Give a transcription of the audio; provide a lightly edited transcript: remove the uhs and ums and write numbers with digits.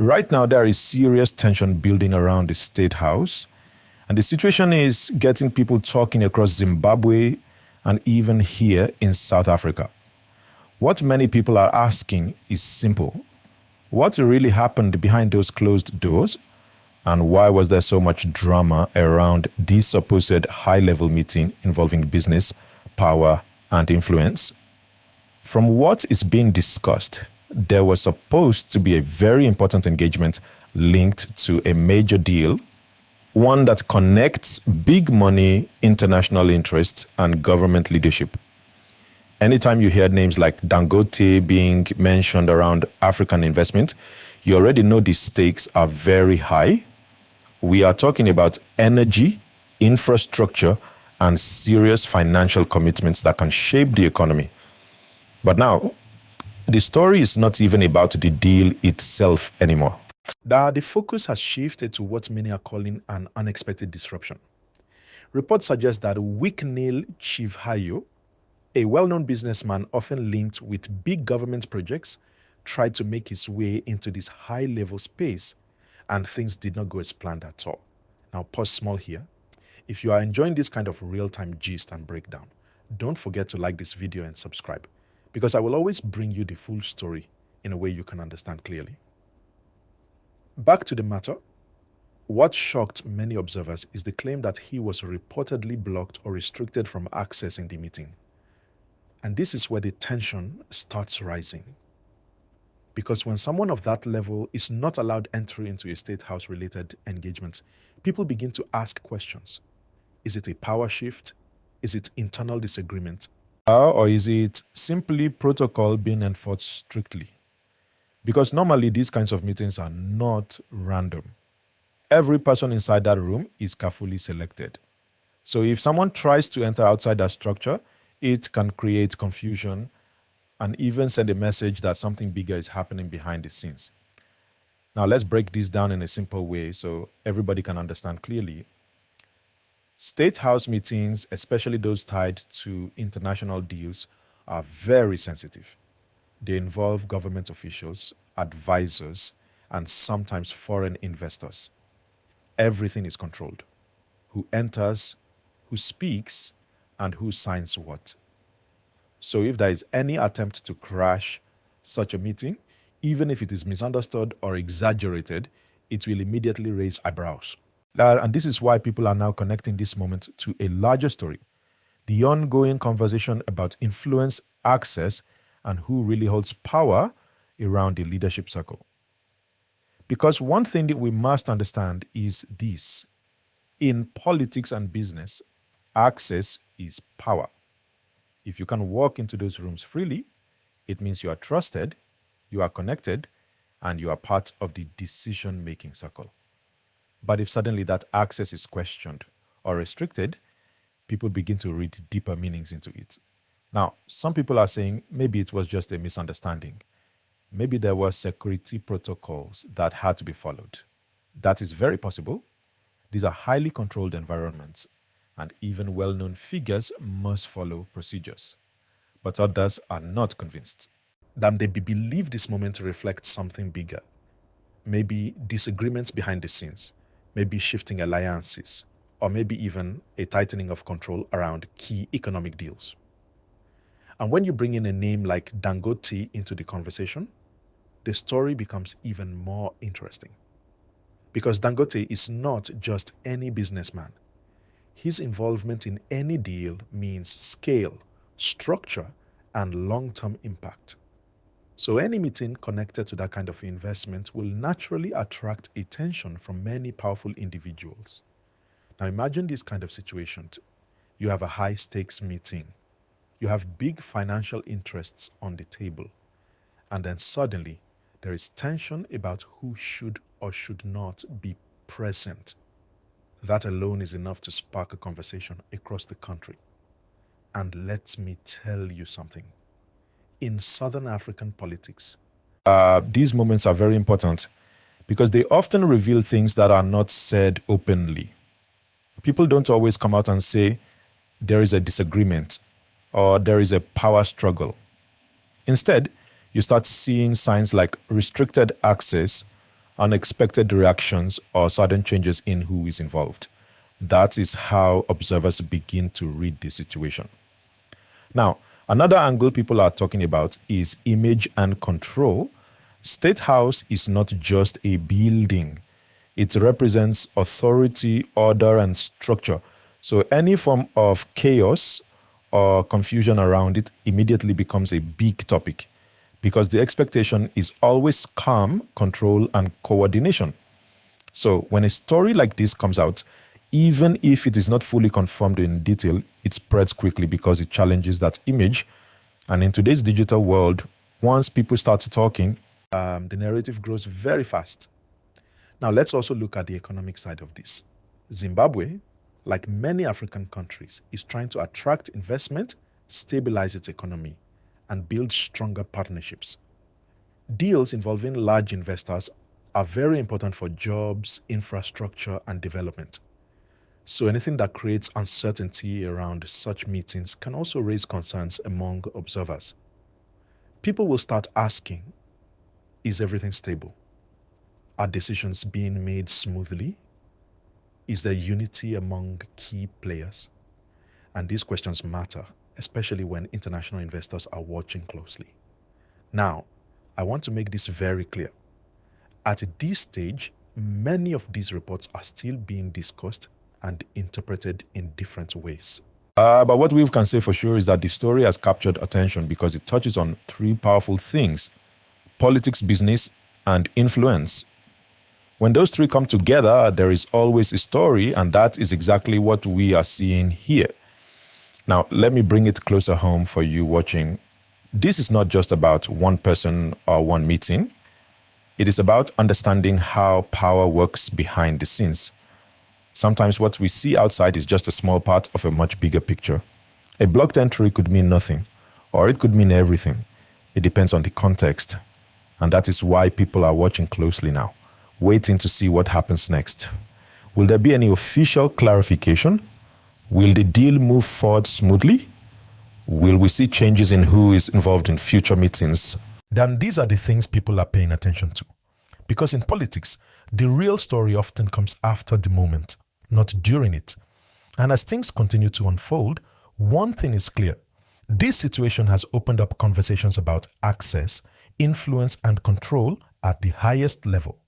Right now, there is serious tension building around the State House, and the situation is getting people talking across Zimbabwe and even here in South Africa. What many people are asking is simple. What really happened behind those closed doors? And why was there so much drama around this supposed high-level meeting involving business, power, and influence? From what is being discussed, there was supposed to be a very important engagement linked to a major deal, one that connects big money, international interests, and government leadership. Anytime you hear names like Dangote being mentioned around African investment, you already know the stakes are very high. We are talking about energy, infrastructure, and serious financial commitments that can shape the economy. But now, the story is not even about the deal itself anymore. Now, the focus has shifted to what many are calling an unexpected disruption. Reports suggest that Wicknell Chivhayo, a well-known businessman often linked with big government projects, tried to make his way into this high-level space, and things did not go as planned at all. Now, pause small here. If you are enjoying this kind of real-time gist and breakdown, don't forget to like this video and subscribe, because I will always bring you the full story in a way you can understand clearly. Back to the matter, what shocked many observers is the claim that he was reportedly blocked or restricted from accessing the meeting. And this is where the tension starts rising. Because when someone of that level is not allowed entry into a State House-related engagement, people begin to ask questions. Is it a power shift? Is it internal disagreement? Or is it simply protocol being enforced strictly? Because normally these kinds of meetings are not random. Every person inside that room is carefully selected. So if someone tries to enter outside that structure, it can create confusion and even send a message that something bigger is happening behind the scenes. Now let's break this down in a simple way so everybody can understand clearly. State House meetings, especially those tied to international deals, are very sensitive. They involve government officials, advisors, and sometimes foreign investors. Everything is controlled. Who enters, who speaks, and who signs what. So if there is any attempt to crash such a meeting, even if it is misunderstood or exaggerated, it will immediately raise eyebrows. And this is why people are now connecting this moment to a larger story. The ongoing conversation about influence, access, and who really holds power around the leadership circle. Because one thing that we must understand is this. In politics and business, access is power. If you can walk into those rooms freely, it means you are trusted, you are connected, and you are part of the decision-making circle. But if suddenly that access is questioned or restricted, people begin to read deeper meanings into it. Now, some people are saying maybe it was just a misunderstanding. Maybe there were security protocols that had to be followed. That is very possible. These are highly controlled environments, and even well-known figures must follow procedures. But others are not convinced. That they believe this moment reflects something bigger. Maybe disagreements behind the scenes, maybe shifting alliances, or maybe even a tightening of control around key economic deals. And when you bring in a name like Dangote into the conversation, the story becomes even more interesting. Because Dangote is not just any businessman. His involvement in any deal means scale, structure, and long-term impact. So any meeting connected to that kind of investment will naturally attract attention from many powerful individuals. Now imagine this kind of situation. You have a high-stakes meeting. You have big financial interests on the table. And then suddenly, there is tension about who should or should not be present. That alone is enough to spark a conversation across the country. And let me tell you something. In Southern African politics, these moments are very important because they often reveal things that are not said openly. People don't always come out and say there is a disagreement or there is a power struggle. Instead, you start seeing signs like restricted access, unexpected reactions, or sudden changes in who is involved. That is how observers begin to read the situation. Now, another angle people are talking about is image and control. State House is not just a building. It represents authority, order, and structure. So any form of chaos or confusion around it immediately becomes a big topic because the expectation is always calm, control, and coordination. So when a story like this comes out, even if it is not fully confirmed in detail, it spreads quickly because it challenges that image. And in today's digital world, once people start talking, the narrative grows very fast. Now, let's also look at the economic side of this. Zimbabwe, like many African countries, is trying to attract investment, stabilize its economy, and build stronger partnerships. Deals involving large investors are very important for jobs, infrastructure, and development. So anything that creates uncertainty around such meetings can also raise concerns among observers. People will start asking, is everything stable? Are decisions being made smoothly? Is there unity among key players? And these questions matter, especially when international investors are watching closely. Now, I want to make this very clear. At this stage, many of these reports are still being discussed and interpreted in different ways. But what we can say for sure is that the story has captured attention because it touches on three powerful things: politics, business, and influence. When those three come together, there is always a story, and that is exactly what we are seeing here. Now, let me bring it closer home for you watching. This is not just about one person or one meeting. It is about understanding how power works behind the scenes. Sometimes what we see outside is just a small part of a much bigger picture. A blocked entry could mean nothing, or it could mean everything. It depends on the context. And that is why people are watching closely now, waiting to see what happens next. Will there be any official clarification? Will the deal move forward smoothly? Will we see changes in who is involved in future meetings? Then these are the things people are paying attention to. Because in politics, the real story often comes after the moment, not during it. And as things continue to unfold, one thing is clear. This situation has opened up conversations about access, influence, and control at the highest level.